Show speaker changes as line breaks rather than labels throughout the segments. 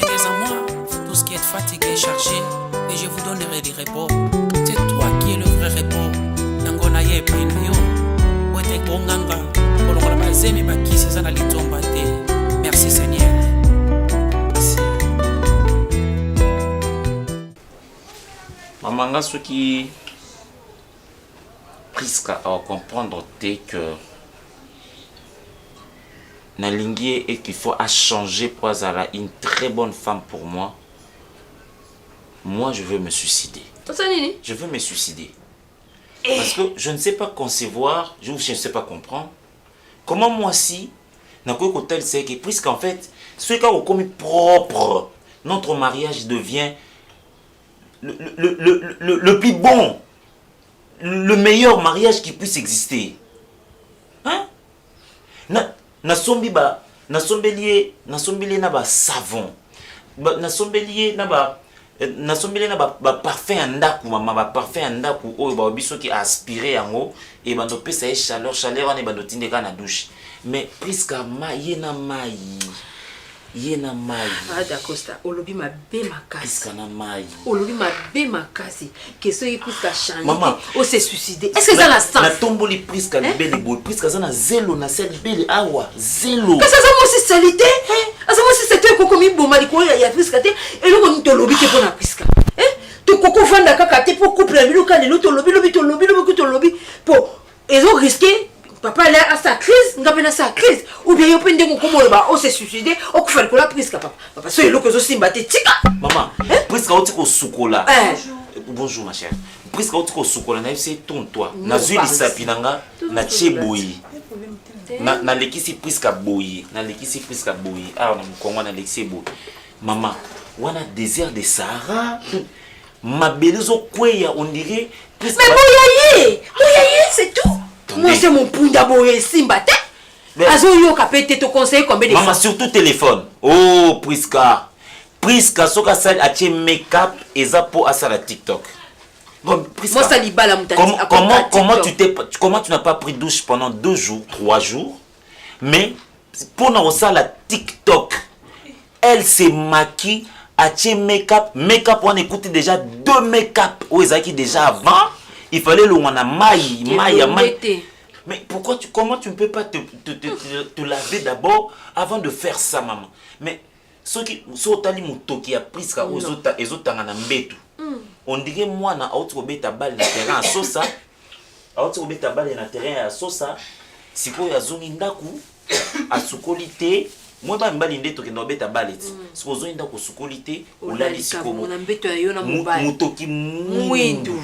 Venez à moi, tout ce qui est fatigué et chargé, et je vous donnerai du repos. C'est toi qui es le vrai repos. Nangona ye painayo. Wete konganga. Olokola bazemi bakisi sana litomba te. Merci Seigneur. Merci.
Mamanga ce qui presque à comprendre dès que Nalingué et qu'il faut à changer pour avoir une très bonne femme pour moi. Moi, je veux me suicider. Je veux me suicider. Parce que je ne sais pas concevoir, je ne sais pas comprendre. Comment moi si, c'est que puisqu'en fait, ce cas au commis propre, notre mariage devient le plus bon, le meilleur mariage qui puisse exister. Hein? Nasombelier na ba savon. Nasombelier na ba parfum andaku mama ba parfum andaku oyo ba biso ki aspirer yango et ba no pesa chaleur on e ba no tindeka na douche. Mais puisque yena mai.
Ah d'accord, olobi ma be makasi.
Puisque na mai.
Olobi ma be makasi. Que ce qui puisse changer. Maman, on s'est suicidé. Est-ce que ça la sens?
Na tomboli puisque la belle boy, puisque ça na zéro na cette belle awa, zéro.
Que ça ça aussi salité? Ça aussi c'était coco mi boma li ko ya puisque te et le on te lobi te pona puisque. To coco vanda kaka te pour couple la biluka le to lobi pour ils ont risqué. Papa là à sa crise, ngapena sa crise ou bien yo pende ko komo ba o se suicider o ku faire ko la prise papa. Papa so yelo ko zo simba te tika.
Maman, prise ka otiko sukola. Bonjour ma chère. Prise ka otiko sukola na c'est ton toi. Na zuli sapinanga na cheboyi. Na lekisi prise ka boyi, na lekisi prise ka boyi. Ah na mkongo na lekisi boyi. Maman, wana désert de Sahara. Ma belezo kweya on dirait
mais boyaye, c'est tout. Moi c'est mon punda boye simba te. Azo yo kapete te conseiller combien de
maman surtout téléphone. Oh Priska soka sali atie make-up eza po asala TikTok. Bon Priska.
Moi ça libala mutati.
Comment tu n'as pas pris douche pendant 2 jours, 3 jours? Mais pour na osala TikTok, elle se maquille atie make-up on écoute déjà 2 make-up ou ezaki déjà avant. Il fallait le wana maï. Mais comment tu ne peux pas te laver d'abord avant de faire ça, maman? Mais ceux qui sont allés qui a pris ça aux autres na mbetu. On dirait moi na autre beta balle na terrain à sosa. Autre beta balle na terrain à sosa. Siko ya zongi ndaku a sukolité. Moi ba mbali ndeto ke ndobeta balle. Siko zongi ndaku sukolité olali siko mo.
Na mbetu ya yo na mobali.
Mutoki mwindu.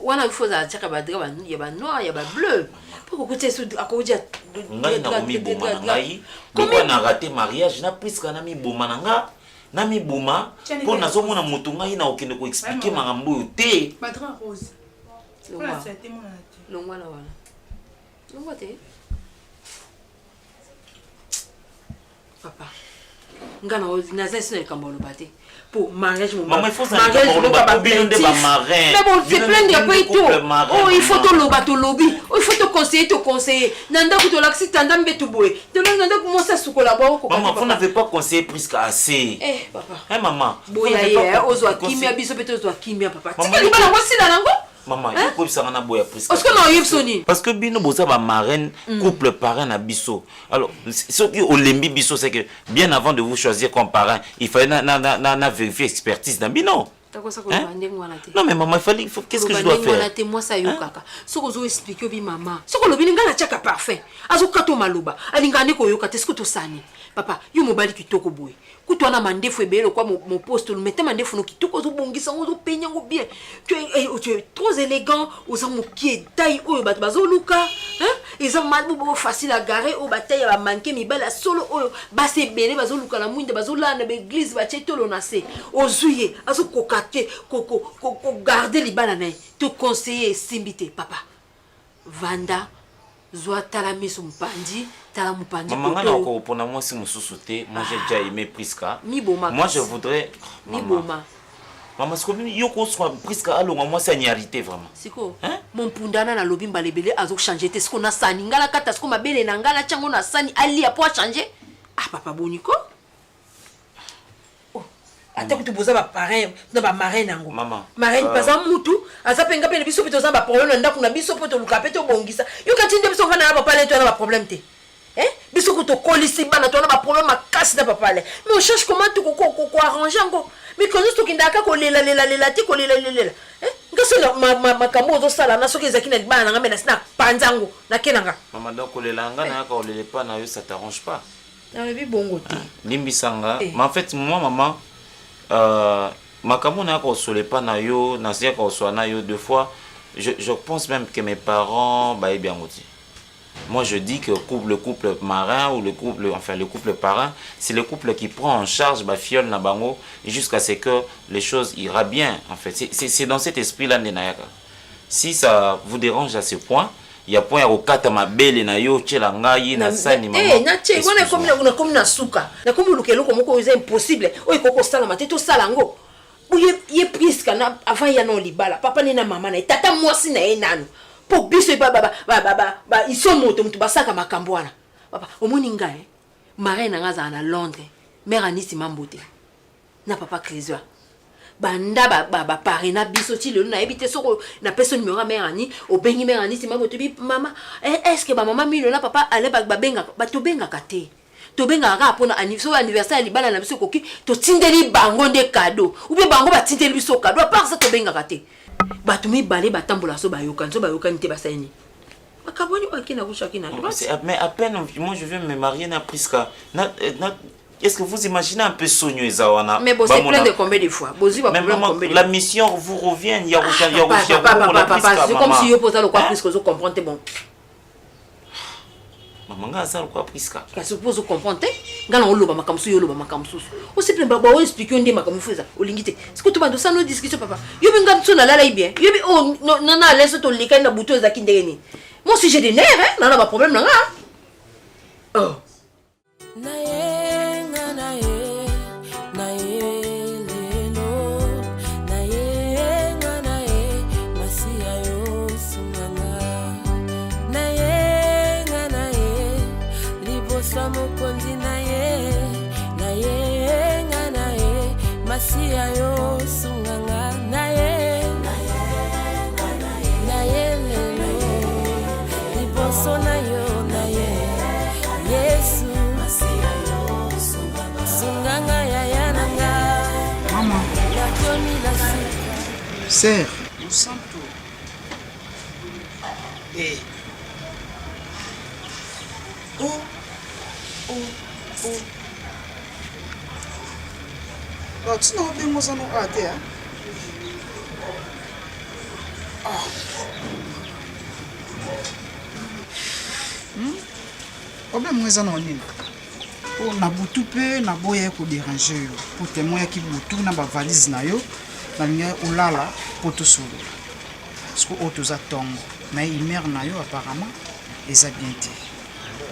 Wana faut ça tchaka ba dra ya ba noir ya ba bleu pour que tu sois à cause
ngai na mi boma ngai pourquoi na raté mariage na puisque na mi boma na mi boma pour na zomona mutu ngai na okende ko expliquer mangambo te
Madra rose
voilà c'était mon longwa la wala longwa te papa ngana na zesi na kambolo bate pour mariage mon
maman il faut ça mariage
mais bon c'est plein de pays tout oh il faut te lobby il faut te conseiller nanda ko to laxi tanda mbetu boy de nanda ko monsa sukola ba ko
maman vous n'avez pas conseillé plus qu'assez
papa
maman
boya ozwa kimia biso peto ozwa kimia papa tikali bana wasila nango
maman il faut ça na boya plus
parce que non yebsoni
parce que bino boza ba marraine couple parrain na biso alors ce qui au lembi biso c'est que bien avant de vous choisir comme parrain il fallait na vérifier expertise na bino. Non mais maman qu'est-ce que je dois faire?
Moi ça yo kaka soko zo expliquer bi maman soko lobi ngana chaka parfait azo kato maloba alingane ko yo kate siko to sani papa yo mobali kitoko boy kuto na mandefu ebelo kwa mon poste le mettre mandefu no kitoko zo bongisa zo penya ngo bien tu es trop élégant oza mokie taille oyo bat bazo luka hein ils ont mal bo facile à garer au bataille ba manquer mi bala solo oyo ba se bele bazo luka la mwinde bazo lana be église ba chetolo na se ozuye azo kokate garder les bananes te conseiller simbité papa vanda zoa talamiso mpandi talamupandi
maman ngana ko pona moi si mususu te moi j'ai déjà aimé Priska moi je voudrais
mi boma
maman ce que yo ko soit Priska alonga moi c'est niarité vraiment
siko mon pundana na lobi mbalebele azo changer te ce qu'on a sani ngala kata ce qu'on ma bele na ngala chango na sani ali a pour changer papa boniko ata kutu boza ba parrain na ba marraine nango
marraine
paza mutu aza penga pe biso pito za ba problème ndako na biso poto luka pe to bongisa yo kati nde biso kana ba pale to na ba problème te biso kuto kolisi bana to na ba problème makasi na ba pale mais on cherche comment tout ko arranger encore mais quand nous to kindaka ko lela ti ko lela ngaso na makambo zo sala na soki ezaki na libana nga mena sina panzango na kenanga
maman donc ko lela nga na ka olele pas na yo ça t'arrange pas
na bi bongo te
limbisanga mais en fait moi maman makambo na ka osole pas na yo na sia ka oswa na yo deux fois je pense même que mes parents ba bien ngoti. Moi, je dis que le couple marin ou le couple parrain, c'est le couple qui prend en charge ma fiole na bango jusqu'à ce que les choses ira bien. En fait, c'est dans cet esprit-là, Nenayaka. Si ça vous dérange à ce point, il y a point au kata ma belle na yo chelanga yi na sani maman.
Na che, comme na suka. Na comme lukelo comme ko c'est impossible. O ko sala mateto salango. Ye priska na avant ya no libala. Papa ni na mama na tata mwasi na enano. Pour biso ils sont moto mutu basaka makambo wana papa omoni ngai marraine na ngaza na Londres mère Anisi Mambote na papa Clésois banda ba parena biso ti le na ebité soko na personne numéro mère Ani obengi mère Anisi Mambote bi mama est-ce que ba maman milo na papa ale ba benga ba to benga kate to benga ka pona anniversaire libala na biso koki to tindeli bango nde cadeau ou bien bango ba tindeli biso cadeau à part ça to benga kate batumi balé batambola so bayokan te basani makaboni okina kushakina
mais à peine moi je viens me marier na Priska est-ce que vous imaginez un peu sonyo ezawana
mais bon c'est plein de combien de fois bozi va problème combien
la mission vous revient il y a
papa c'est comme si yo pose le quoi Priska zo comprendre bon
maman ça le quoi Priska
ka suppose comprendre ngana oloba makamsu yo loba makamsu o c'est plein baba o expliquer ndé makamfuza olingite c'est que tu vas de ça nos discussions papa yo binga tsona la bien yo bi oh nana laisse to lika na buto za kindeni moi si j'ai des nerfs nana ba problème nanga oh
Masia yo sunganga na ye lelo liboso na yo na ye Yesu masia yo sunganga ya yananga
maman
la komi la suka
sœur nous sommes tout tu n'as pas besoin de nous rater. Problème est en ligne. Pour na butu pe na boya ko déranger pour témoin qui butu na ba valise na yo na linga olala pour tout solo. Parce que autos attendent mais il mère na yo apparemment les a bien dit.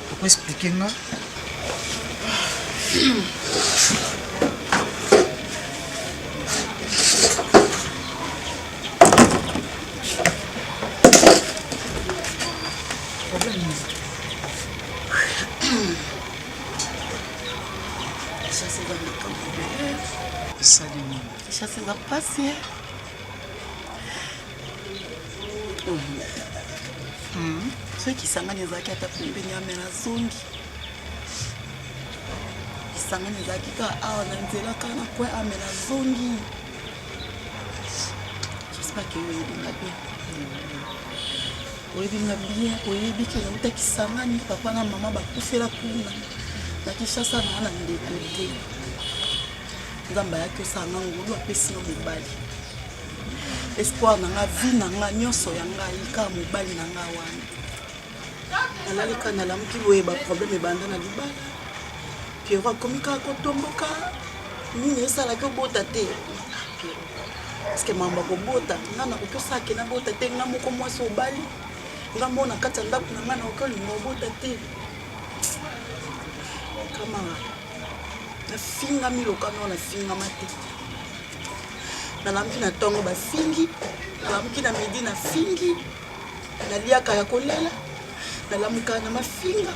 Pourquoi expliquer nga?
Ça s'est passé. Ceux qui s'en les acquis à ta pembeni amena zongi. Ils s'en les acquis quand on a nzela kana kwa amena zongi. J'espère que vous êtes bien. Vous êtes bien. Vous êtes bien. Vous êtes bien. Papa et maman bakufela kuna. Na kishasa na ndekete. Nzamba yake osanga ngulu apesi yo mobali espoir nanga vie nanga nyonso yanga yika mobali nanga wana nalalika nalamuki boye baproblème ebanda na libala Pierrot akomi kaka kotomboka nini esalaki obota te parceke mambo akobota nga nakoki osake nabota te nga moko mwasi obali nga mbona kati ya ndako na nga nakoki olinga obota te kamara nafinga miloka no nafinga mate nalamki na tongo bafingi nalamki na midi na fingi naliaka ya kolela nalamuka na mafinga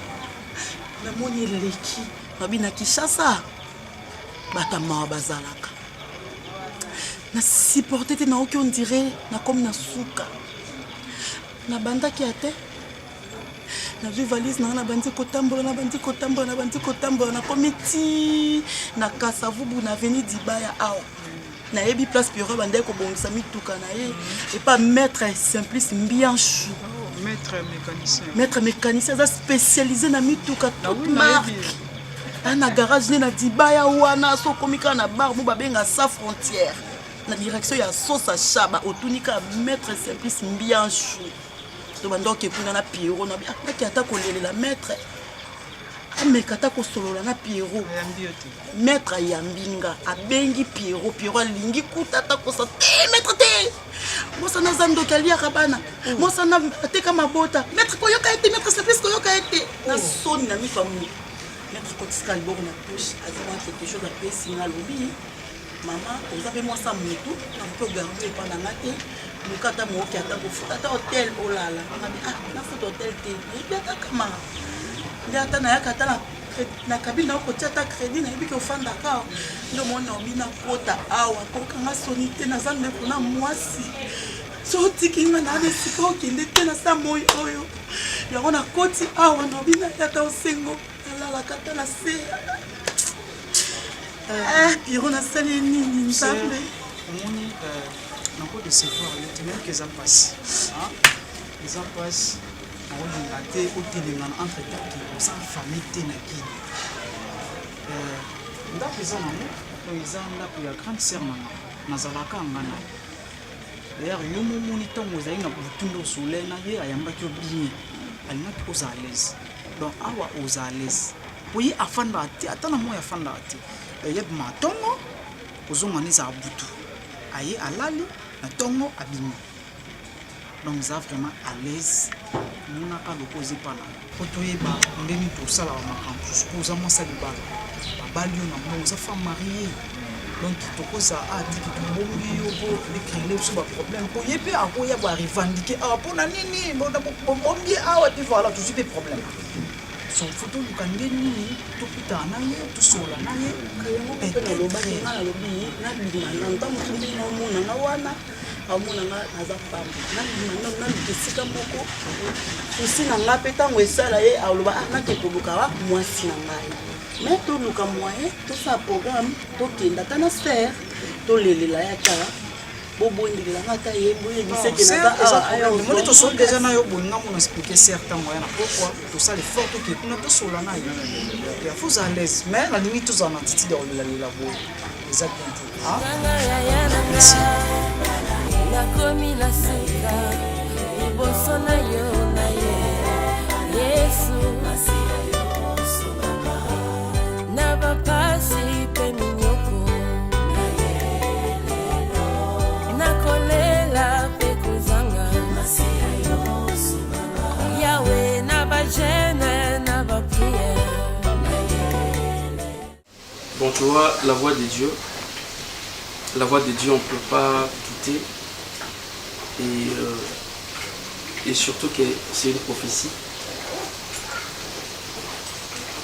namoni eleki babi na Kishasa batamawa bazalaka na supporté te na oki on dirait na comme na suka na bandaki ya te nazwi valise nanga na bandi kotambola na komi ti na Kasavubu na avenue Dibaya awa nayebi place Pierrot bandaki kobongisa mituka na ye epa maître Simplice Mbianchu maître mécanicien aza spécialisé na mituka toute marque na garage ne na Dibaya wana so komi kaka na bar mo babenga sa frontière na direction ya Sosa Chaba otunika maître Simplice Mbianchu to bandoke kuna na Pierrot na akaki ata kolelela maître ameka ata kosolola na Pierrot maître Yambinga abengi Pierrot alingi kuta ata kosa te maître te mosa na zandoki aliaka bana mosa na ateka mabota maître koyoka ete maître Simplice koyoka ete na soni na mifamu maître kotisika liboko na touche azima quelque chose apesi nga lobi maman oza pe mwasa mutu nakoki ogarde epa nanga te moka ata mooki ata kofuta ata hotel olala ngabi nafuta hotel te nayebi ata kama nde ata nayaka ata na kabine nakotia ata crédit nayebi ke ofandaka nde omoni obi nakota awa kokanga soni te naza ndeko na mwasi so otiki nga naa na esika okende te na sa moi oyo yango nakoti awa naobi nayata osengo nalalaka ata na se Pierrot nasali nini nzambe
omoni nako décevoir yo te même que eza mpasi eza mpasi nakolinga te otelenga na entre temps ke oza famille te na kini ndako eza nango oyo eza ndako ya grande sœur nanga nazalaka nga na d'ailleurs yo momoni ntango ozali na butunde osole na ye ayambaki yo bien alingaki oza à l'aise donc awa oza à l'aise oye afandaka te ata na moi afandaka te yebi matongo ozonga neza butu aye alali na tongo abimi donc eza vraiment à l'aise monaka loko ozi pana po toyeba ndeni tosalaka makambo susu oza mwasa libala babali yo na mo oza femme mariée donc tokoza atiki tobongi yo po ekrele biso baproblème po ye mpe akoya barevendike awa mpona nini bombi awa te voilà tozwi mpe problème son photo luka nde nini tokutana na ye tosola na ye
nalobaki nga nalobi nabimanga ntango soki naomonanga wana aomonanga naza pamba nabimanga naluka esika moko susi na nga mpe ntango esala ye aloba nake koluka mwasi na ngai mais toluka moyen tosala programme tokenda ata na ser tolelela yaka bobondelelanga ata ye boyebisekenaamoni
tosoli déjà na yo bolinga mona expliquer certain moyen na pourquoi tosala effort toke kuna tosola na ye faut à l'aise mais nalingi tozala na attitude ya kolelalela boye eza bien te
nakomi na suka liboso na yo na ye yesu na bapasi mpe minyoko nakolela mpe kozanga yawe na bajene na bapriere.
Bon, tu vois, la voix de Dieu, on ne peut pas quitter. Et surtout que c'est une prophétie.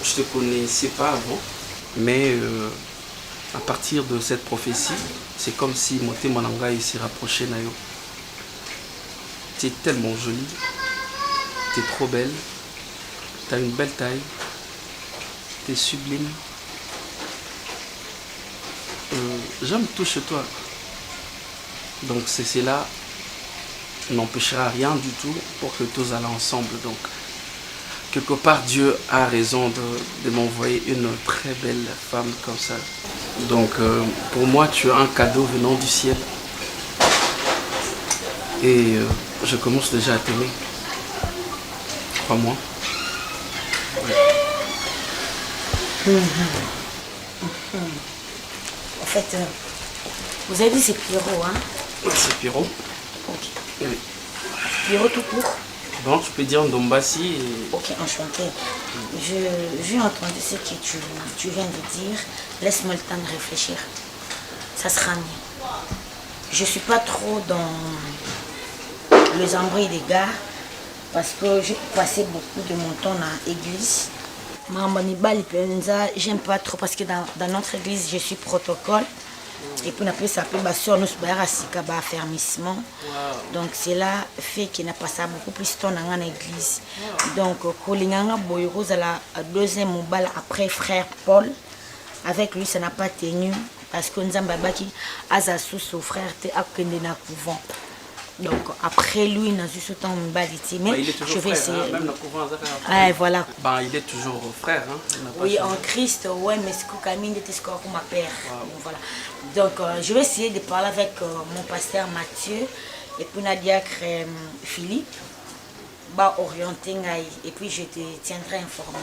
Je ne te connaissais pas avant, mais à partir de cette prophétie, c'est comme si Moté Mananga s'est rapproché Nayo. Tu es tellement jolie, tu es trop belle, tu as une belle taille, tu es sublime. J'aime tout chez toi. Donc cela n'empêchera rien du tout pour que tous allons ensemble. Donc quelque part Dieu a raison de m'envoyer une très belle femme comme ça. Donc pour moi tu es un cadeau venant du ciel. Et je commence déjà à t'aimer. Crois-moi. Ouais.
En fait, vous avez dit c'est Pierrot, hein?
C'est Pierrot.
Ok.
Oui.
Pierrot tout court?
Bon, tu peux dire Ndombassi. Et...
Ok, enchanté. J'ai entendu ce que tu viens de dire. Laisse-moi le temps de réfléchir. Ça sera mieux. Je ne suis pas trop dans les embrouilles des gars parce que j'ai passé beaucoup de mon temps à l'église. J'aime pas trop parce que dans notre église, je suis protocole. Et puis après ça peut soeur nous sika ba affermissement. Donc cela fait qu'il n'a pas ça beaucoup plus de temps dans l'église. Donc kolinganga boyoko la deuxième mobile après frère Paul. Avec lui ça n'a pas tenu parce que Nzamba baki aza sous son frère te akende na couvent. Donc après lui n'a juste ce temps mbaliti mais je vais essayer.
Hein, même le couvent
voilà.
Bah il est toujours frère hein.
Oui en Christ ouais mais ce que Camille était ce comme ma père. Voilà. Donc je vais essayer de parler avec mon pasteur Mathieu et puis Nadia Philippe bah orienter et puis je te tiendrai informé.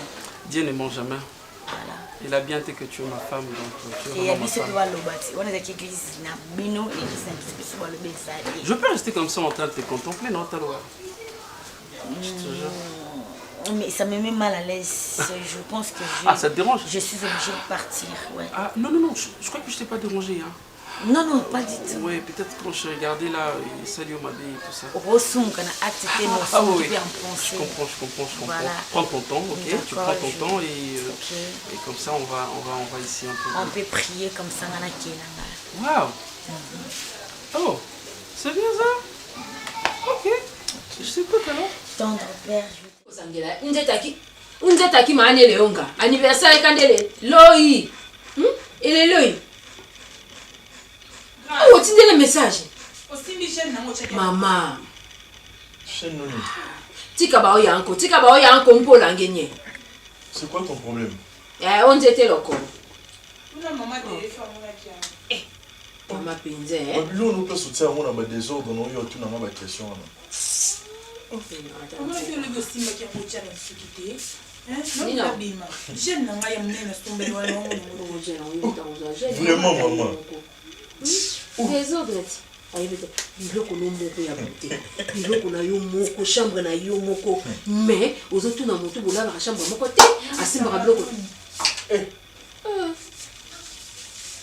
Dieu ne ment jamais.
Voilà.
Il a bien été que tu es ma femme, donc tu es
et
ma femme. Je peux rester comme ça en train de te contempler, non, Taloa? Je te jure.
Mais ça me met mal à l'aise. Je pense que
ça te dérange?
Je suis obligée de partir. Ouais.
Ah, non, je crois que je t'ai pas dérangé. Hein.
Non, pas du tout.
Oui, peut-être quand je regardais là, Salut Mabé et tout ça.
Oui.
Je comprends. Voilà. Prends ton temps, ok? Tu prends ton temps et comme ça on va ici un peu.
On peut prier comme ça.
Waouh! Oh, c'est bien ça? Ok. Je sais pas alors.
Tendre Père,
Unzetaki maani leonga. Anniversaire kandele. Loi. Il est loi. Oh, tu dis le message. Maman. Tika ba oyanko mpo langenye.
C'est quoi ton problème?
On était loko.
Maman téléphone
Maman pinze.
Babylon nous peut soutenir on a des désordre non yo tout na ma question là.
Comment tu le gostima qui a moché na sécurité? Non bima. Jeune na ngai mnene stombe wala
Vraiment maman.
Les autres. Biloko no moko ya bote. Biloko na yo moko, chambre na yo moko. Mais aux autres na moto bola na chambre moko te, asimba biloko.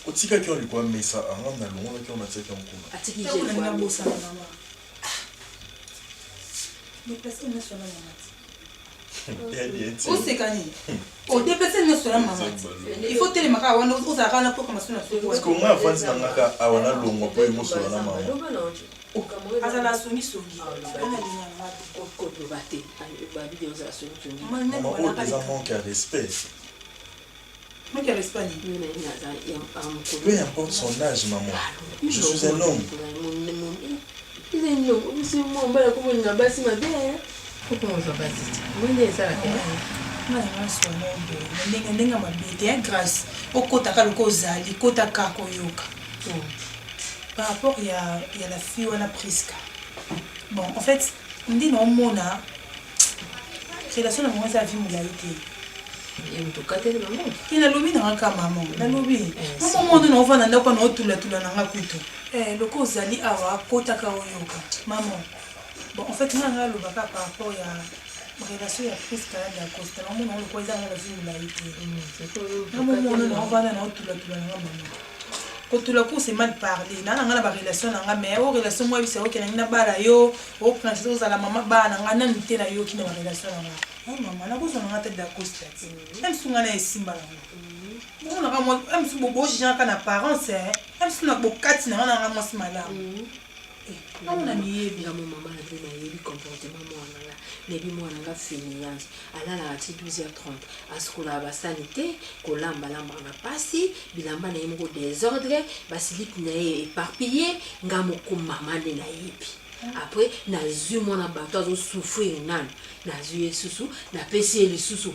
Otika qui on lui quoi mais ça en na longo qui on a tiki en kuma.
Atiki je
na bossa maman. Mais personne ne sonne maman. Où c'est gagné? Au déplacer ne sonne maman. Il faut tellement ka wana uzaka na pour comme ça.
Parce que moi avant ça ngaka awana longo po emoso na maman.
Azala soni songi. Ana linya
ko bate. Ba vidéo za soni songi.
Maman au des enfants qui a respect.
Moi qui respect ni.
Peu importe son âge maman. Je suis un homme.
Il est non, c'est moi on va comme une basi ma bien. Comment ça basi? Moi ne ça la
Nenga mabete grâce au kota kaloko zali kota kako yoka. Par rapport il y a la fille on a Priska. Bon en fait on dit non mona relation na moi ça vie moulaité.
Et on toka tele maman.
Il a lobi na ka maman. Na lobi. Maman ndo na vana ndako na otula na ngakuto. Loko zali awa kota ka yoka. Maman. Bon en fait moi na loba par rapport il y a relation ya Priska ya Costa na mona ko za na vie moulaité. Maman on va na otula na maman. Quand la cour c'est mal parlé, na nga ba relation na nga mais o relation moi bisa o ke na bara yo o princesse za la maman ba na nga na nte na yo ki na relation na nga. Oh maman na ko so na tête da Costa. Même si nga na esimba na nga. On na moi même si bobo gens kana apparence même si na bo kati na nga moi si malamu. On a mis
bien mon maman na bien na yebi comportement moi na mais bi moi na finiance ala la 12h30 askola ba sanité ko lamba na pasi bilamba na yemo désordre ba slip na éparpillé ngamo ko maman na yebi après na zu moi na bato zo souffrir nan na zu yesusu na pesi le susu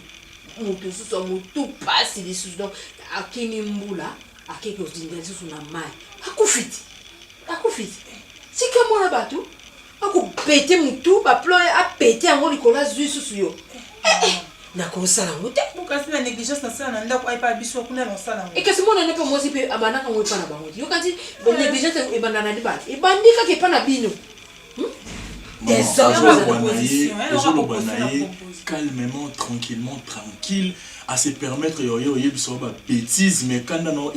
moto susu moto pasi le susu donc akini mbula akeke ozindela susu na mai akufiti si que moi na bato ako pété mutu ba ploye a pété en likola zu susu yo na ko sala ngote
kasi na négligence na sala na ndako ay pa biso kuna na sala
et que ce monde n'est pas moi si pe amana ka ngoi pa na bango yo kanti bon négligence e bandana di ba e bandika ke pa na bino
calmement, tranquillement, tranquille, à se permettre yo biso ba bêtise mais quand non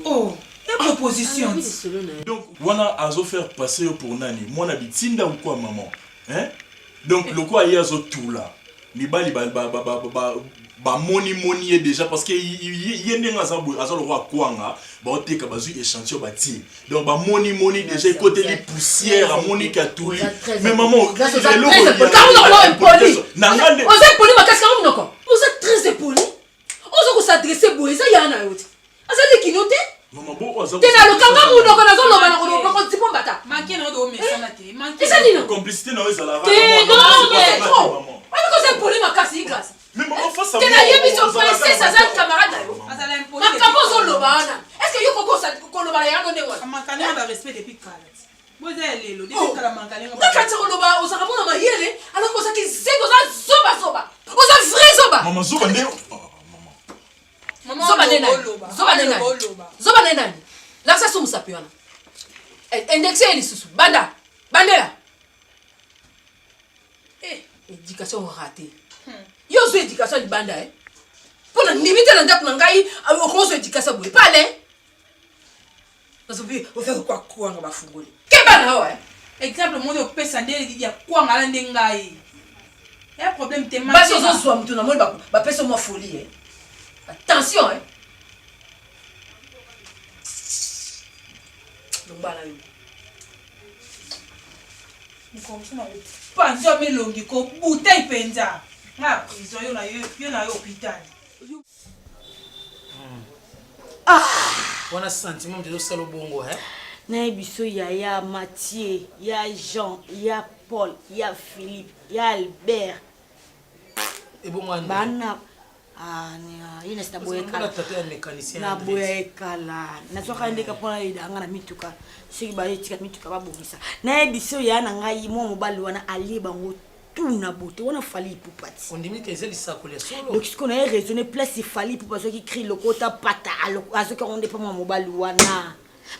oh proposition.
Donc, voilà, azo faire passer pour nani. Moi, na bitinda ou quoi, maman? Hein? Donc, le quoi, il y a zo tout là. Liba, ba moni est déjà parce que y a des gens le roi kwanga ba oteka bazu échantillon bati donc ba moni déjà côté les poussières à moni ka tout mais maman
vous êtes poli makasi quand même vous êtes très impoli on s'adresser boy ça yana yote azali kinote
maman bon azali
tena le kanga muno ko nazo loba na ko tipo mbata
manqué na do mesana te manqué
ça dit non
complicité na eza la
non mais trop on est poli makasi grâce
mais maman face à
moi tena yebi so français ça za camarade yo
azala impoli
makabo zo loba na est-ce que yo ko loba ya ngo ndewa
manqué na respect depuis kala boze lelo depuis kala manqué na
nakati ko loba osaka mona mayele alors ko saki zego za zoba oza vrai zoba
maman zoba nde
zoba nani lakisa sumusapi wana indexe elisusu bandela éducation ratée yo zo éducation libanda mpona ndibitela ndako na ngai okozo éducation boye pale nazobi ofere kwa kuanga bafungoli kebana awa
exemple moni opesa nde ya kwanga ala nde ngai ya problème te
basi ozozwa mutu na moni bapesa mwa folie attention lombala yo
mukomsona panza melongi ko bouteille penza nga prison yo na yo hôpital
wana sentiment de salo bongo
na biso ya Mathieu ya Jean ya Paul ya Philippe ya Albert
et bon moi
bana ina sita boyeka na boyeka la na soka ndeka pona idanga na mituka siki ba yetika mituka babongisa na biso ya na ngai mo mobali wana aliba ngo tuna bote wana fali pupati
on dit que c'est ça coller solo
donc ce qu'on a raisonné place il fallait pour parce qu'il crie le kota pata à ce qu'on dépend mon mobali wana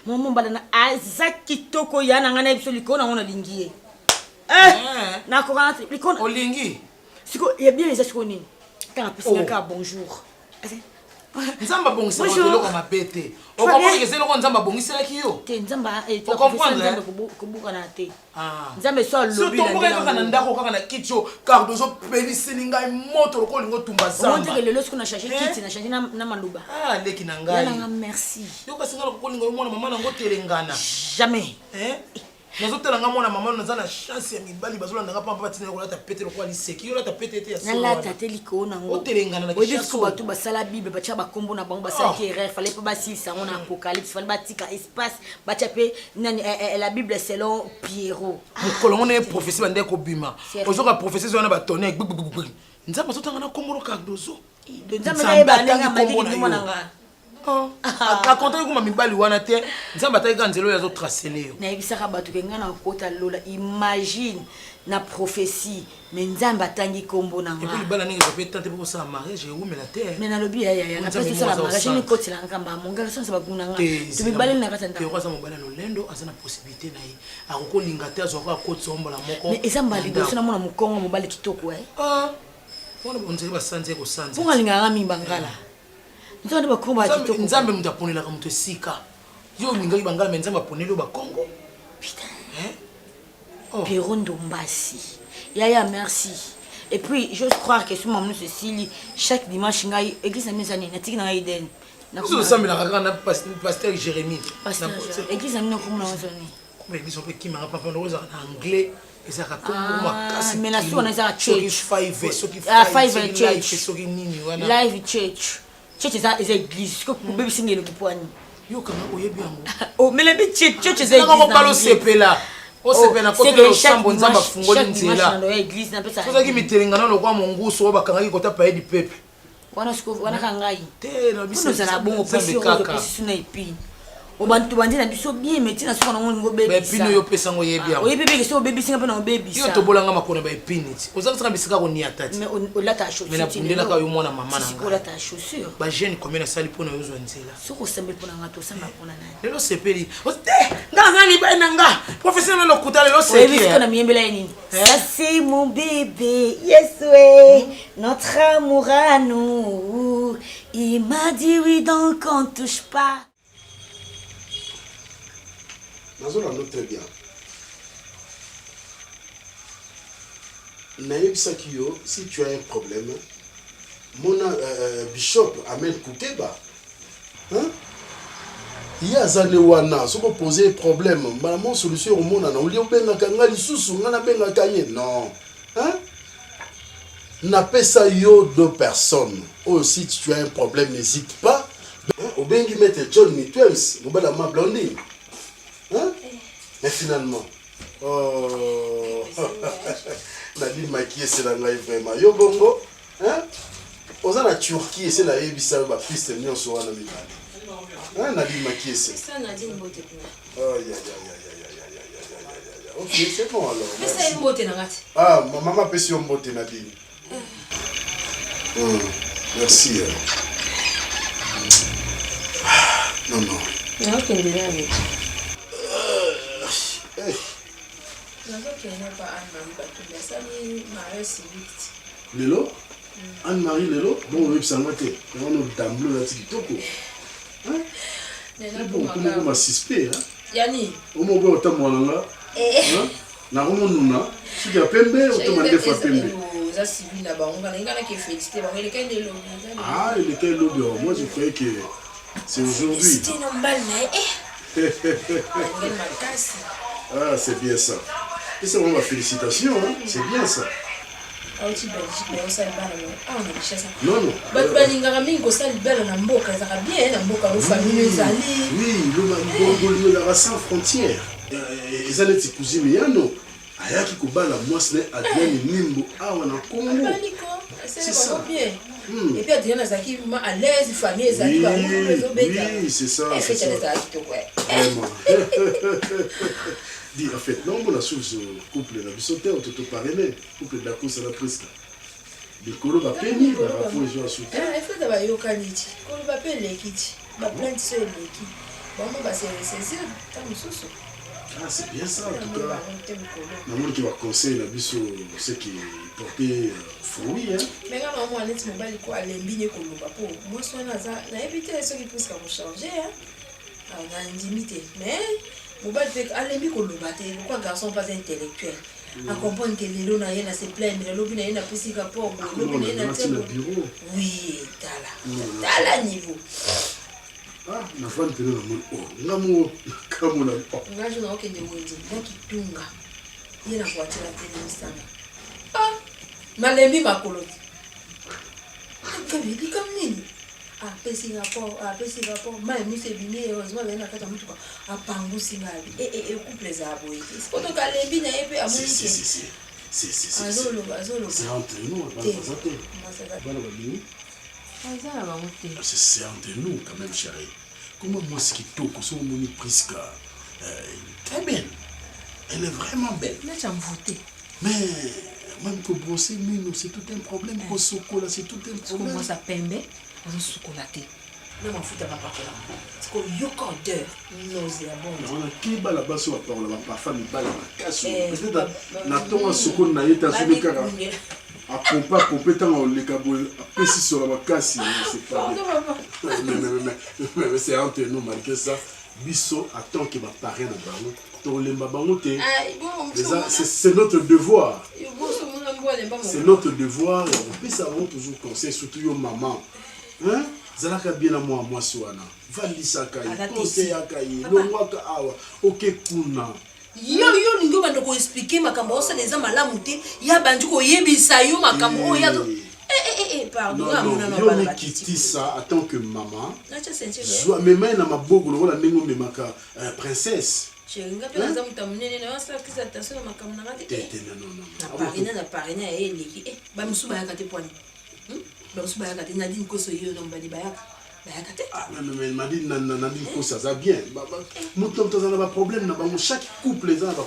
mon mobali na azaki toko ya na ngana biso likona ona lingie na ko kana likona
olingi
siko ya bien les asiko nini quand piscine ka bonjour
nzamba bongisa lo kama bete o comprendre que c'est le nzamba bongisa ki yo
te nzamba
tu comprendre
kubuka na te nzamba so lobi
na ndako surtout kana ndako kaka na kitcho car dozo pelisi ngai moto ko lingo tumba zamba
on dirait le lorsqu'on a changé kiti na changé na maluba
leki na ngai
yana merci
yo kasinga ko lingo mona mama nango telengana
jamais
nazotela nga mwana mama naza na chance ya mibali bazolanda nga pamba batina kolata pete lokwa liseki yo lata pete ete ya
solo nalata te liko nango
otelengana na kishaso
bato basala bible batia bakombo na bango basala erreur fallait pas basilisa ngo na apocalypse fallait batika espace batia pe nani la bible selon Pierrot
mokolo ngo ne prophétie bande ko bima ozoka prophétie zona batonne nzamba zotanga na kombo lo kardozo
nzamba ba nga kombo na nga
akonta kuma mibali wana te nzamba taika nzelo yazo tracer yo
na ibisaka bato ke ngana kota lola imagine na prophétie mais nzamba tangi kombo na nga
et puis libala ninga peut tenter pour ça mariage et umela te
mais na lobi ya na pesa la mariage ni koti la ngamba monga sans ba kuna nga to mibali na katanda
ko za mobala lolendo azana possibilité na ye akokolinga te azoka koti sombola moko
mais ezamba lido sona mona mukongo mobali kitoko
wana bonzeli basanze ko sanze
ponga linga nga mimba ngala nzambe bakomba kitoko
nzambe mutaponela ka muto sika yo ninga bangala mais nzambe aponela ba Congo
putain Pierrot Ndombasi yaya merci et puis j'ose croire que ce moment Cécilie chaque dimanche ngai église na mezani na tiki na Eden
na ko sambe na kaka na pasteur Jérémie
église na ko na zoni
ko église on peut qui m'a pas parler en anglais et ça ka makasi
mais na so na za church
5 soki
5 church
soki nini wana
live church eza église ko bébé singelo kipwani
yo kama oyebi yango
oh mais le church eza
église na ko sepela o sepela ko telo sambo nzamba fungoli nzela
na église na pesa
soki mitelengana lokwa monguso o bakangaki kota paye di peuple
wana siko wana kangai
te na biso
na bongo pesi na epine obantu bandi na biso bien mais tina siko na ngo bébé
ba epine yo pesa ngo yebi yango
oyebi bébé so bébé singa pe na bébé
yo to bolanga makona ba epine ti ozakisaka bisika ko ni atati
mais on l'a ta chaussure
mais na pundela ka yo mona mama na
nga la ta chaussure
ba jeune combien na sali pona yo zo nzela
soko sembe pona ngato samba pona nani
lelo sepeli nga ngani ba nanga professionnel lo kutale lo sepeli
oyebi siko na miembela nini ça c'est mon bébé yes ouais notre amour à nous il m'a dit oui donc on touche pas.
Nazolanda très bien. Naïb Sakio, si tu as un problème, mona Bishop Ahmed Koukeba. Hein? Il y a zane wana, si vous posez un problème, madame, solution au monde, on dit benga kanga lisusu, ngana benga kanye. Non. Hein? N'a pas ça yo 2 personnes. Oh, si tu as un problème, n'hésite pas. Au bengi mette John Mitwems, mon bel ma blondine. Hein? Mais finalement, oh, Nadine maquillée, c'est la live vraiment. Yo bongo, hein? Aux la Turquie, c'est la Ebissa, ma piste, on sera dans les hein, Nadine maquillée, c'est
ça. Nadine beauté.
Oh, ya. Ok, c'est bon alors.
Mais c'est une beauté, Nagati.
Ah, ma maman peut si on beauté, Nadine. Merci. Non.
Non, ok, déjà avec.
Lelo? Anne-Marie Lelo? Bon, oui, ça m'a été. On a un bleu là, c'est tout. Hein? C'est bon, comment on s'assister, hein?
Yani?
On m'a dit autant moi là. Hein? Na comment nous na? Si tu as pembe, autant m'a défait pembe.
Ça civil là-bas, on va aller qui féliciter, on va aller quand il
ah, il est quel lobby? Moi, je croyais que c'est aujourd'hui.
C'était une balle,
ah, c'est bien ça. Et c'est vraiment ma félicitation, hein? C'est bien ça. Non.
Oui,
le sans frontières. Ils allaient te couser, mais non. Ayaki Kobala, moi, c'est Adrien Nimbo. Ah, on a Congo. C'est ça.
Et puis Adrien Azaki, à l'aise, famille,
oui, c'est ça. Vraiment. Dis, en fait, non, on a source couple de sauter, on te parrainer, couple de la course à la presque. Le colo va payer, il va rapporter les gens à sauter.
Il faut d'abord y avoir un lit. Colo va payer les kits. Va plein de seuls les kits. Bon, bah, c'est ça, t'as une sauce.
Ah, c'est bien ça, en tout cas. Maman qui va conseiller la biso, ce qui portait fruit, hein.
Mais quand on a un mobile, quoi, les billets qu'on n'a pas. Moi, je suis évité ceux qui puissent changer, hein. On a une intimité. Mais. Mobile fait aller mi ko lobate pourquoi garçon pas intellectuel à comprendre que les lots na se plaindre les lobby na pesi rapport lobby na
bureau
oui tala niveau
ah na fan tele na mon oh ngamo kamo na
ngajo na okende wendi nakitunga yena kuachela tele sana ah malembi makolo kabi comme nini apesi rapport mai mise bine heureusement bena kata mutu kwa apangusi ngali couple za boye sikoto kalembi na epe amoni azolo
c'est entre nous c'est entre nous quand même chérie comment moi ce qui toko son moni Prisca très belle elle est vraiment belle
mais j'en voté
mais même que brosser mais c'est tout un problème pour Soko là c'est tout un problème
comment ça pembe chocolaté. Non, on fout à ma part là. C'est comme yoko d'heure. Nauséabond.
On a qui bat là-bas sur la parole, la parfum, il bat la casse. Peut-être n'attend un seconde, n'a été à ce cara. À pomper, compétent, les cabos, à pesser sur la casse. C'est pas. Mais c'est entre nous, malgré ça. Bisso attend qu'il va parler dans le ballon. C'est notre devoir. C'est notre devoir. On peut savoir toujours conseil, surtout your maman. Hein? Zalaka bien à moi soana. Valisa kai, conseil kai, longwaka awa, ok kuna.
Yo ningo bando ko expliquer makambo osa les malamu te, ya bandu ko yebisa yo makambo ya pardon,
non, yo quitte ça en tant que maman. Mais même na mabogo lokola ndenge memaka princesse.
Chéringa pe naza mutamunene na wasa kisa attention na makambo na ngati. Non. Na parina eleki ba musuba ya kate pwani. Ba kate Nadine koso yo no mbali bayaka kate
ah mais Nadine koso ça bien muto mtazana ba problème na bango chaque couple les a ba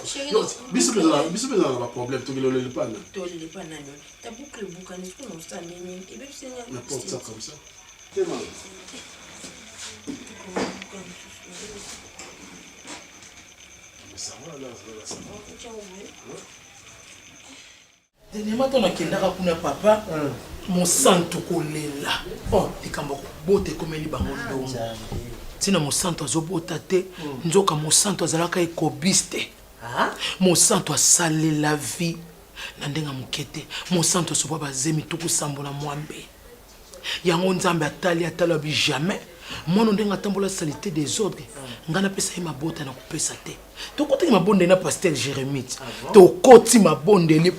biso na problème to le pas na
ta boucle boucane ce qu'on ça mais et bien c'est
n'importe ça comme ça tellement ça va là ça va
dernièrement on a kendaka kuna papa mon santo kolela oh likambo bote komeli bango ndongo tina mon santo azobota te nzoka mon santo azalaka ekobiste mon santo asale la vie na ndenga mokete mon santo soba bazemi tuku sambo na mwambe yango nzambe atali bi jamais mwana ndenga tambola salité des autres ngana pesa ye mabota na kopesa te to koti mabonde na pasteur Jérémie to koti mabonde ni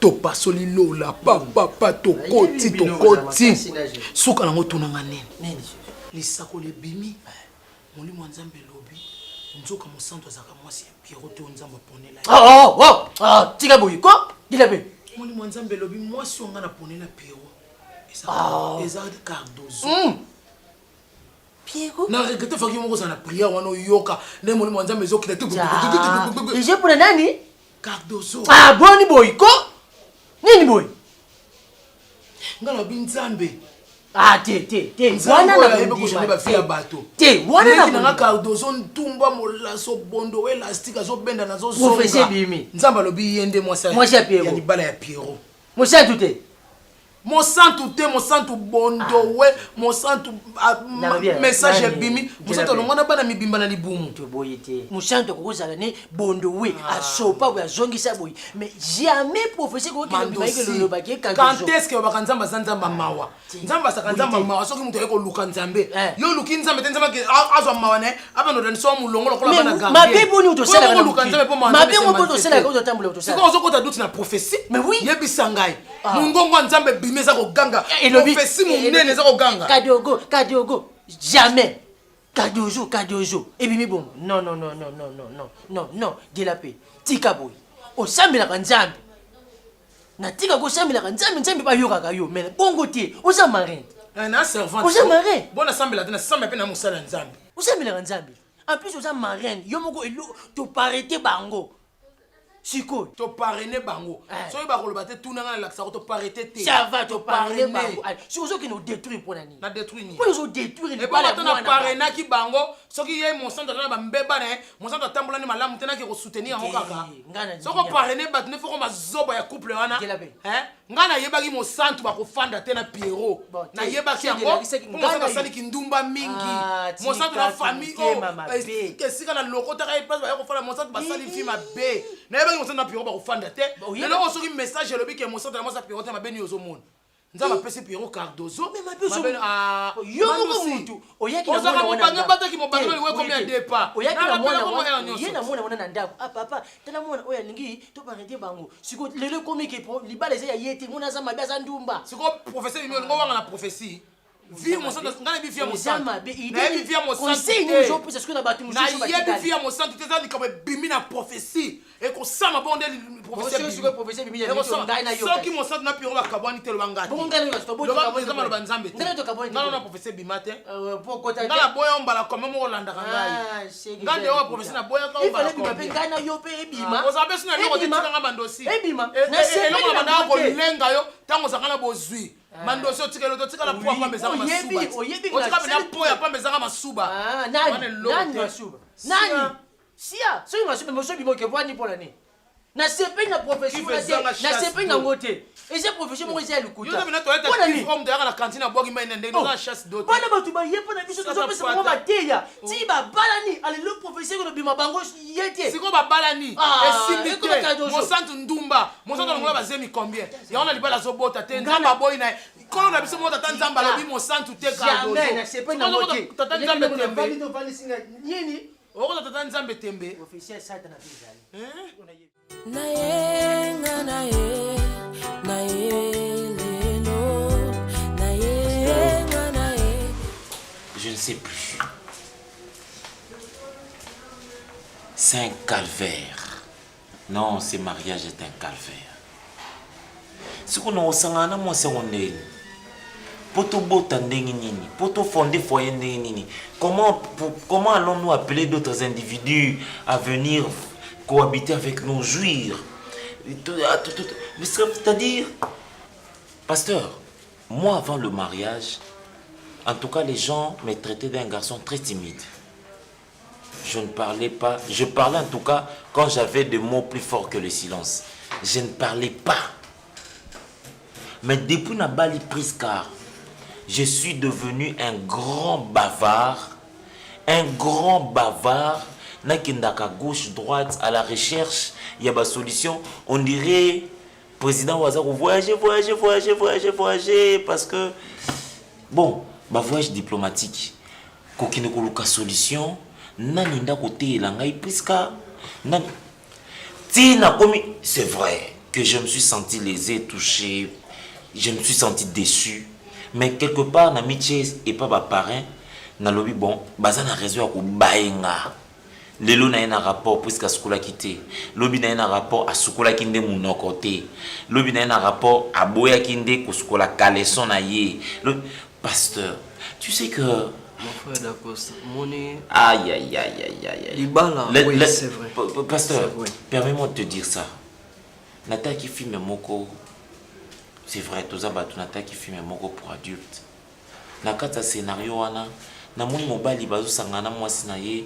to pasoli lola papa to koti suka nango tunanga nene lisako le bimi molimo nzambe lobi nzoka mosanto azaka mwasi Pierrot to nzambe ponela
tika boyi ko dilabe
molimo nzambe lobi mwasi ngana ponela Pierrot ezali Cardozo
Pierrot
na regrette faki moko sana prière wana yoka ne molimo nzambe ezokita tu
je pour nani
Cardozo
boni boyi ko nini boyi
ngana binzambe
te wana na
yebe ko shebe ba fia bato
te wana
na Cardozo ntumba molaso bondo elastique azo benda nazo
professeur Bimi
nzamba lobi yende mwasa
ya Pierrot
ya libala ya Pierrot
mwasa tout
Monsanto bondo we Monsanto message bimi Monsanto longona bana mibimba na libumu
to boyete Monsanto kokozala ne bondo we asopa we azongisa boy mais jamais professeur ko ki mbaike lo baki
quand est-ce que bakanzamba zanzamba mawa nzamba sakanzamba mawa soki muto yeko luka nzambe yo luki nzambe tenzamba ke azwa mawa ne abano dan so mulongo lokola bana gambie
mabe boni utosela
ko luka nzambe po
mabe mo ko tosela ko totambola utosela
siko ozokota doute na prophétie
mais oui
yebisa ngai mungongo nzambe bimeza ko ganga prophétie munene za ko ganga
kadiogo jamais kadiojo ebimi bon non dilape tika boy osambela kanzambe na tika ko sambela kanzambe ba yoka yo mais bongo tie oza marin
na servante
oza marin
bona sambela tena sambela pe na musala nzambe
osambela kanzambe en plus oza marin yo moko to parete bango Siko
to parrainer bango so ba koloba te tunanga na laksa to parrainer te
ça va to parrainer bango si ozo ki no détruire pour nani
na détruire ni
pour ozo détruire
ni pas na parrainer ki bango soki ye mon centre na ba mbeba ne mon centre tambola ni malamu tena ki ko soutenir ngo kaka soko parrainer bat ne foko mazoba ya couple wana ngana yebaki mon centre ba ko fanda te na Pierrot na yebaki yango pour mon centre sali kindumba mingi mon centre na famille que sika na lokota ka place ba ko fala mon centre ba sali fi mabe na yebaki mon centre na Pierrot ba ko fanda te lelo osoki message lobi ke mon centre na mo sa Pierrot ma beni ozo mona nzamba pesi Pierrot Cardozo
mais ma beso yo moko mutu oyaki na
mona mobanga bataki mobanga we combien de pas
oyaki na mona yena mona na ndako papa tena mona oya lingi to parete bango siko lelo komi ke libala eza ya yete mona za mabe za ndumba
siko professeur Bimi ngo wanga na prophétie vie mon centre ngana bi vie mon centre na bi vie mon centre
conseil ni jo pesa siko na batu
mususu ba kitali na vie mon centre te za likabe bimi na prophétie et ko sama bonde
professeur Bimi ya ngai na yo
soki mon centre na Pierrot ba kabwani te lo bangati
bongo ngana yo to boto
kabwani kama lo banzambe
ngana to kabwani
ngana na professeur Bima te
poko ta
ngana boya mbala comme mo landa ngai ngana yo professeur na boya ka mbala
comme ngana yo pe ebima
ozabe sina yo te tika mandosi
ebima
na sepeli na bana ko lenga yo tango zakana bozwi mandosi otikelo to tikala po pa mezanga masuba otika bina po ya pa mezanga masuba
nani masuba nani sia so masuba moso bimo ke bwani pola ni na sepeli na profession na sepeli na ngote ese profession mo ese lukuta
yo na to eta ki homme de la cantine bogi maine ndenge na chasse d'autre
bana batu ba yepo na biso to pesa mo bateya ti ba balani ale le professeur ko bima bango yete
siko ba balani esimbi mo santu ndumba mo santu ngola bazemi combien ya ona libala zo bota te nzamba boy na kono na biso mo tata nzamba lobi mo santu te ka dozo
jamais na sepeli na ngote
tata nzambe tembe
to vali singa nini
oko tata nzambe tembe
officiel sata na bizali
Je ne sais plus. C'est un calvaire. Non, ce mariage est un calvaire. Ce qu'on a au Sangana, moi, c'est on est. Poto bota nini, poto fonder foyer nini. Comment allons-nous appeler d'autres individus à venir cohabiter avec nous, jouir? C'est-à-dire, pasteur, moi avant le mariage, en tout cas les gens me traitaient d'un garçon très timide. Je ne parlais pas, je parlais en tout cas quand j'avais des mots plus forts que le silence. Je ne parlais pas. Mais depuis Nabali Priskar, je suis devenu un grand bavard. Un grand bavard. Nakindaka gauche, droite, à la recherche, il y a des solutions. On dirait président waza ko voyager parce que bon ba voyage diplomatique kokine koluka solution nani nda côté la ngai puisque nani tina komi c'est vrai que je me suis senti lésé, touché, je me suis senti déçu, mais quelque part na amitié et pas ba parrain na lobi bon baza na raison ko bainga lelo na un rapport puisque Sukola quitté lobi na un rapport à Sukola kinde mon côté lobi na un rapport à Boya kinde ko Sukola caleçon na ye pasteur tu sais que
mon frère d'Acoste mon
aïe
Libala oui c'est vrai
pasteur permets-moi de te dire ça Nata qui filme moko c'est vrai tous abatu Nata qui filme moko pour adulte nakata scénario wana na moni mobali bazo sangana mwasi na ye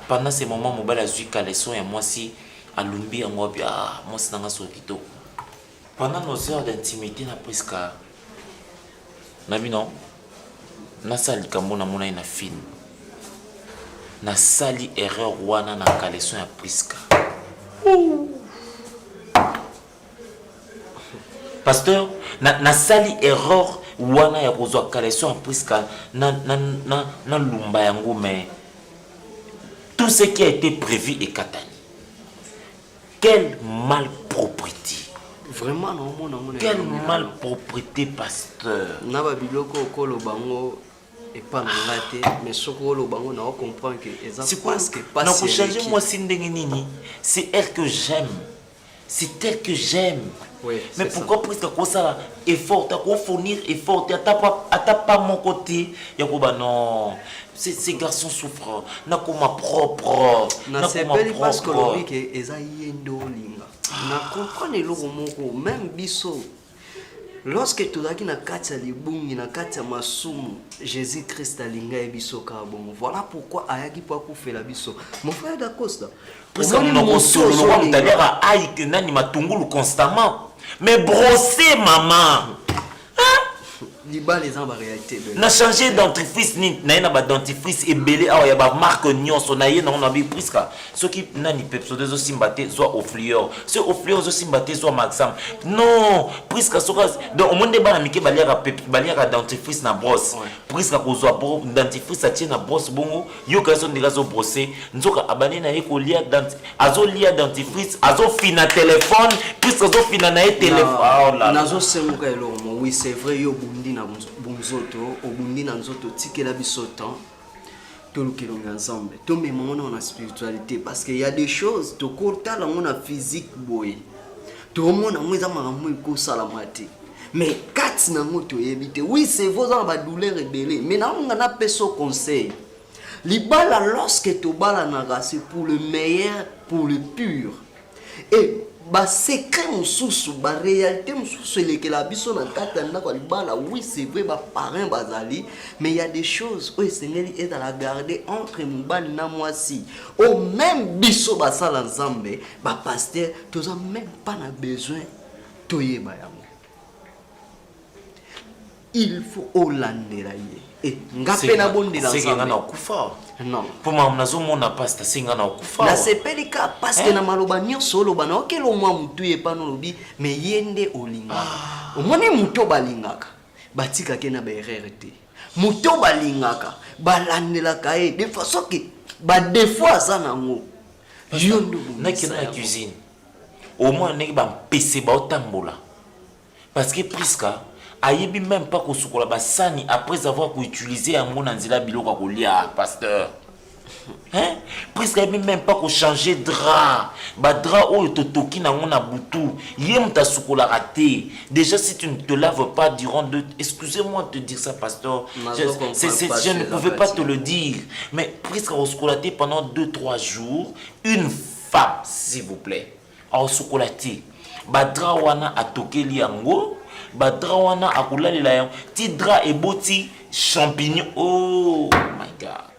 pendant ces moments mobali azui caleçon ya mwasi alumbi yango puis mwasi nanga so kitoko pendant nos heures d'intimité na presque na bino na sali kamona mona ina film na sali erreur wana na caleçon ya Priska pasteur na sali erreur wana ya kozwa caleçon ya Priska na lumba yango mais tout ce qui a été prévu est katani. Quelle malpropreté.
Vraiment non mon
quelle malpropreté pasteur.
Na ba biloko kolo bango et pas ngate mais soko lo bango na comprendre que
c'est parce que pas non pour changer moi sindenge nini c'est elle que j'aime. C'est elle que j'aime.
Oui,
mais pourquoi presque comme ça effort t'as qu'on fournir effort t'as pas mon côté yakoba non ces garçons souffrent na comme propre
na c'est pas parce que le que eza yendo linga na comprendre le moko même biso lorsque tu as na kati libungi na kati masumu Jésus Christ alinga e biso ka bon voilà pourquoi ayaki pa ku fela biso mon frère d'Acosta
parce que nous solo c'est-à-dire aïe que nani matungulu constamment mais brosser maman
les en réalité
na changer dentifrice ni na ba dentifrice et belé a ya ba marque nyonso na ye na on a bi Priska ce qui nani pepso de zo simbaté soit au fluor ce au fluor zo simbaté soit maxam non Priska soka donc au monde ba na mike baliaka dentifrice na brosse Priska ko zo dentifrice a tie na brosse bongo yo ka so ndika zo brosser nzoka abane na ye ko lia azo lia dentifrice azo fina téléphone Priska zo fina na ye téléphone oh là
nazo semuka elo oui c'est vrai yo bundi na bonzoto obundi na nzoto tikela bisotan to lukilonga ensemble to memona na spiritualité parce que il y a des choses to korta la mona physique boy to mona mweza makamwe ko salamati mais kat na moto yebite oui c'est vos ba douleur rebelle mais na nga na peso conseil libala lorsque to bala na c'est pour le meilleur pour le pur et ba secret mususu ba réalité mususu lekela biso na katanda kwa libala oui c'est vrai ba parrain bazali mais il y a des choses où Seigneur est à la garder entre mubali na mwasi au même biso ba sala nzambe ba pasteur toza même pas na besoin toyeba yango il faut olandela ye et ngape na bondi na
c'est nga na kufa
non
pour moi nazo mona pasta singa na kufa
na sepelika parce que na maloba nyonso loba na okelo mwa mutu ye pano lobi mais yende olinga omoni muto balingaka batika ke na bererte muto balingaka balandelaka ye de façon que ba des fois ça nango yondo
na ki na cuisine au moins ne ba pc ba otambola parce que Priska ayebi même pas ko sukola basani après avoir utilisé un mot nanzila biloko ko lia pasteur hein presque même pas ko changer drap ba drap o totoki na ngona butu yem ta sukola raté déjà si tu ne te laves pas durant excusez-moi de te dire ça pasteur je ne pouvais pas te le dire mais presque au sukolaté pendant 2-3 jours une femme s'il vous plaît au sukolaté ba drap wana atokeli yango badra wana akulalela yango ti dra eboti champignon oh my god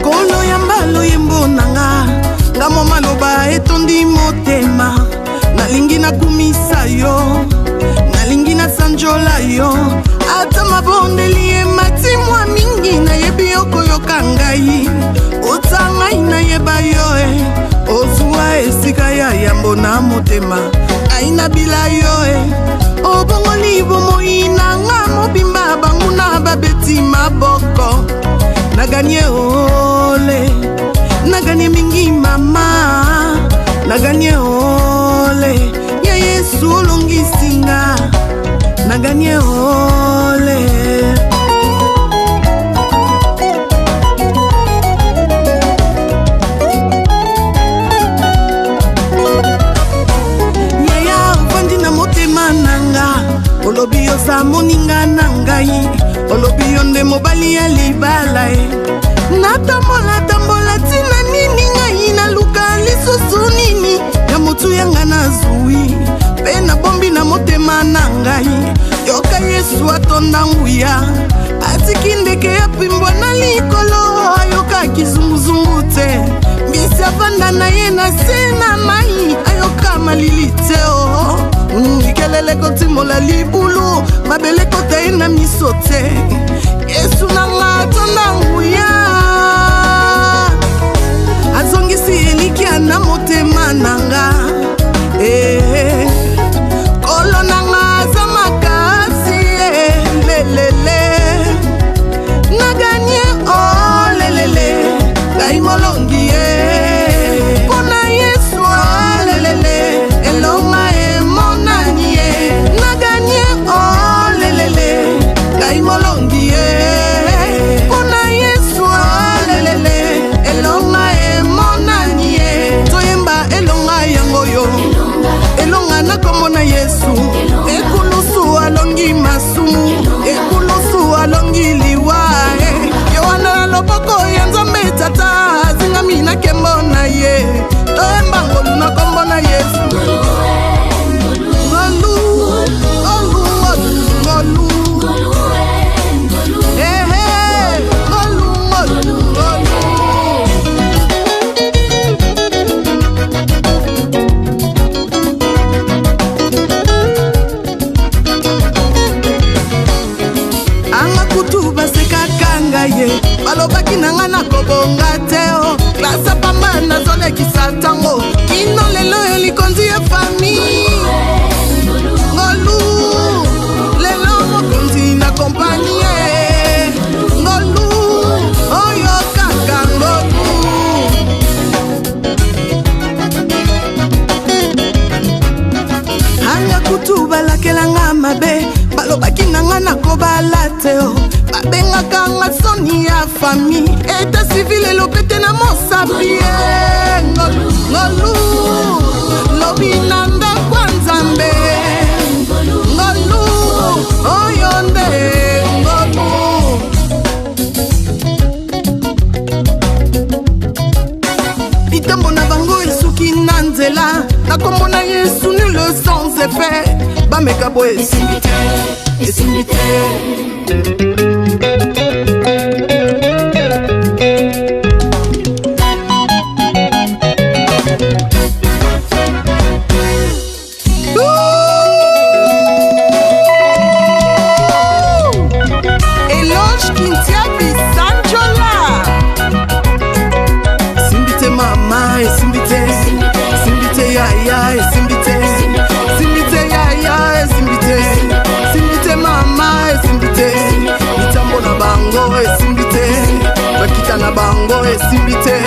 Kolo yamba lo yimbo nanga motema aina bila yo obongoli bomoi nanga mobimba banguna babeti maboko naganye ole naganye mingi mama naganye ole ya Yesu olongisinga naganye ole olobi yoza moninga na ngai olobi yo nde mobali ya libala natambola tina nini ngai naluka lisusu nini ya motu yanga nazwi mpe nabombi na motema na ngai yoka Yesu atonda nguya atiki ndeke ya pimbwa na likolo ayoka kizunguzungu te mbisi avanda na ye na se na mai ayoka malili te ikelele kotimola libulu mabele kota ye na miso te Yesu nanga atonda nguya azongisi elikia na motema nanga kolo nanga aza makasi lelele naganye lelele ngai molongi ye mpona Yesu lelele elonga emonani ye naganye lelele ngai molongi ye mpona Yesu lelele elonga emonani ye toyemba elonga yango yo elonga nakomona Yesu ekulusu alongi masumu ekulusu alongi liwa yowana loboko ya Nzambe tata zingami na kembo na ye toyemba ngolu nakombona Yesu ngolu ngolu ngolu ngolu ehe ngolu ngolu ngolu anga kutu basekaka ngai balobaki nanga nakobonga te klasa pamba nazolekisa ntango kino lelo elikonzi ya fami ngolu lelo mokonzi na kompani ngolu oyo kaka ngolu anga kutu balakelanga mabe balobaki nanga nakobala te babengaka nga soni ya fami eta civil elopete na mosapi ngolu lobi na ndako ya Nzambe ngolu oyo nde ngolu bitambo na bango esuki na nzela nakombo na Yesu nul sans effet bameka boye esimbi te Eloge Kintia Bisanchola esimbite mama esimbite yaya esimbite yaya esimbite mama esimbite mitambo na bango esimbite bakita na bango esimbite